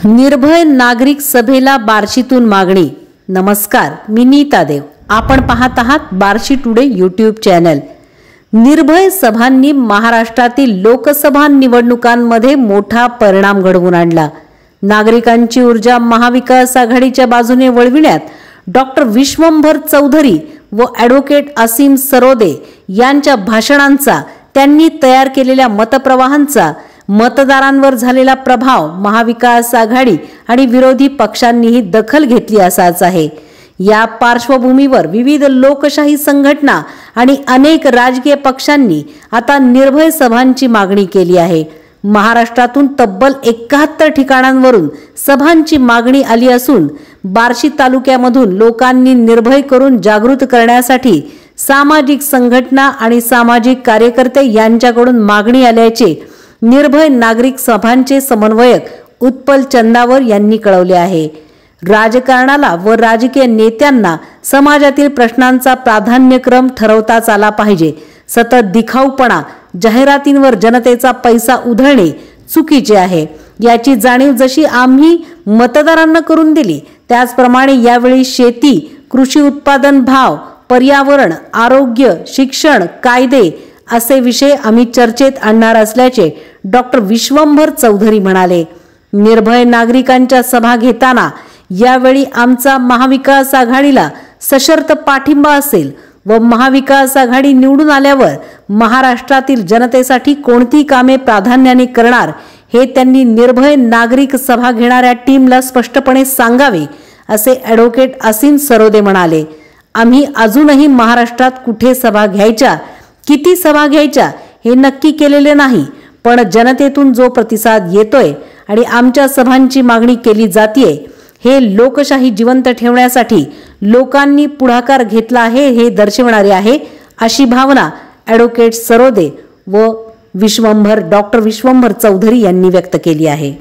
निर्भय नागरिक सभेला बार्शीतून मागणी। नमस्कार, मी नीता देव। आपण पाहत आहात बार्शी टुडे यूट्यूब चॅनल। निर्भय सभांनी महाराष्ट्रातील लोकसभा निवडणुकांमध्ये मोठा परिणाम घडवून आणला। नागरिकांची ऊर्जा महाविकास आघाडीच्या बाजूने वळविण्यात डॉक्टर विश्वंभर चौधरी व ॲडव्होकेट असीम सरोदे यांच्या भाषणांचा, त्यांनी तयार केलेल्या मतप्रवाहांचा, मतदारांवर झालेला प्रभाव महाविकास आघाडी आणि विरोधी पक्षांनीही दखल घेतली असाच आहे। या पार्श्वभूमीवर विविध लोकशाही संघटना आणि अनेक राजकीय पक्षांनी आता निर्भय सभांची मागणी केली आहे। महाराष्ट्रातून तब्बल 71 ठिकाणांवरून सभांची मागणी आली असून बार्शी तालुक्यामधून लोकांनी निर्भय करून जागृत करण्यासाठी सामाजिक संघटना आणि सामाजिक कार्यकर्ते यांच्याकडून मागणी आल्याचे निर्भय नागरिक सभांचे समन्वयक उत्पल चंदावर यांनी कळवले आहे। राजकारणाला व राजकीय नेत्यांना समाजातील प्रश्नांचा प्राधान्यक्रम ठरवताच आला पाहिजे। सतत दिखाऊपणा, जाहिरातींवर जनतेचा पैसा उधळणे चुकीचे आहे। याची जाणीव जशी आम्ही मतदारांना करून दिली, त्याचप्रमाणे यावेळी शेती, कृषी उत्पादन भाव, पर्यावरण, आरोग्य, शिक्षण, कायदे असे विषय आम्ही चर्चेत आणणार असल्याचे डॉक्टर विश्वंभर चौधरी म्हणाले। निर्भय नागरिकांच्या सभा घेताना यावेळी आमचा महाविकास आघाडीला सशर्त पाठिंबा असेल व महाविकास आघाडी निवडून आल्यावर महाराष्ट्रातील जनतेसाठी कोणती कामे प्राधान्याने करणार हे त्यांनी निर्भय नागरिक सभा घेणाऱ्या टीमला स्पष्टपणे सांगावे, असे ॲडव्होकेट असीम सरोदे म्हणाले। आम्ही अजूनही महाराष्ट्रात कुठे सभा घ्यायच्या, किती सभा घ्यायच्या हे नक्की केलेले नाही, पण जनतेतून जो प्रतिसाद येतोय आणि आमच्या सभांची मागणी केली जातीये, हे लोकशाही जिवंत ठेवण्यासाठी लोकांनी पुढाकार घेतला आहे हे दर्शवणारे आहे, अशी भावना ॲडव्होकेट सरोदे व डॉक्टर विश्वंभर चौधरी यांनी व्यक्त केली आहे।